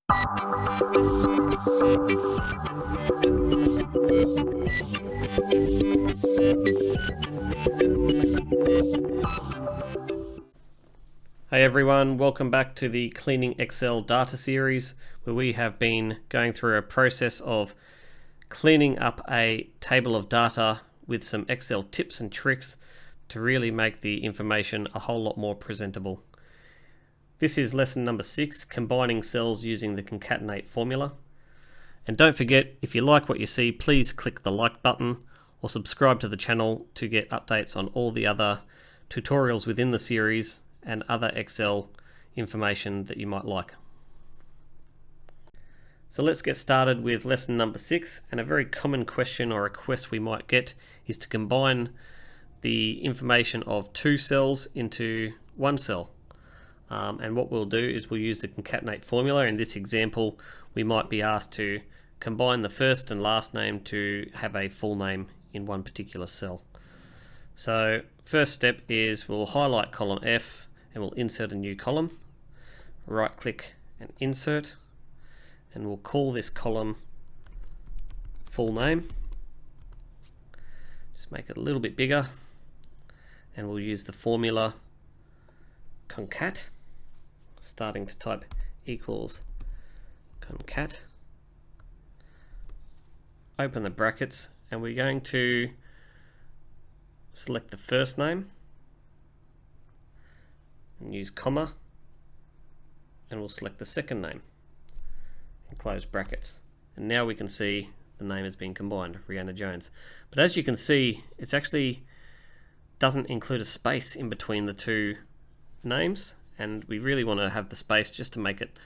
Hey everyone, welcome back to the Cleaning Excel data series, where we have been going through a process of cleaning up a table of data with some Excel tips and tricks to really make the information a whole lot more presentable. This is lesson number 6, combining cells using the concatenate formula. And don't forget, if you like what you see, please click the like button or subscribe to the channel to get updates on all the other tutorials within the series and other Excel information that you might like. So let's get started with lesson number 6, and a very common question or request we might get is to combine the information of 2 cells into 1 cell. And what we'll do is we'll use the concatenate formula. In this example, we might be asked to combine the first and last name to have a full name in one particular cell. So first step is we'll highlight column F and we'll insert a new column. Right click and insert, and we'll call this column full name. Just make it a little bit bigger, and we'll use the formula concat, starting to type equals concat, open the brackets, and we're going to select the first name and use comma, and we'll select the second name and close brackets. And now we can see the name has been combined, Rihanna Jones. But as you can see, it's actually doesn't include a space in between the 2 names, and we really want to have the space just to make it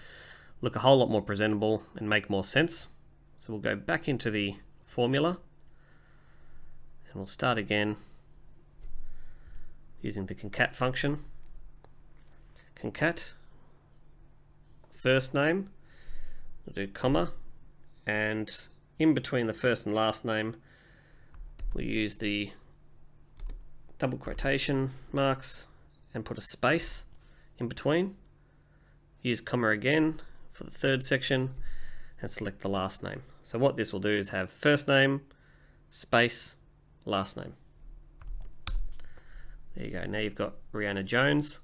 look a whole lot more presentable and make more sense. So we'll go back into the formula and we'll start again using the concat function. Concat, first name, we'll do comma, and in between the first and last name we use the double quotation marks and put a space in between. Use comma again for the third section and select the last name. So what this will do is have first name, space, last name. There you go, now you've got Rihanna Jones,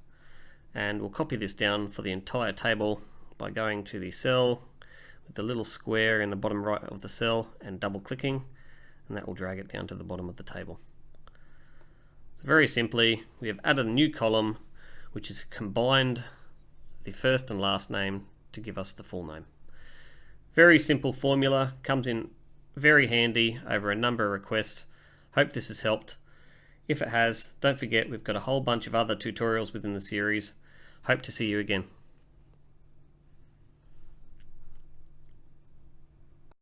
and we'll copy this down for the entire table by going to the cell with the little square in the bottom right of the cell and double clicking, and that will drag it down to the bottom of the table. So very simply, we have added a new column which has combined the first and last name to give us the full name. Very simple formula, comes in very handy over a number of requests. Hope this has helped. If it has, don't forget we've got a whole bunch of other tutorials within the series. Hope to see you again.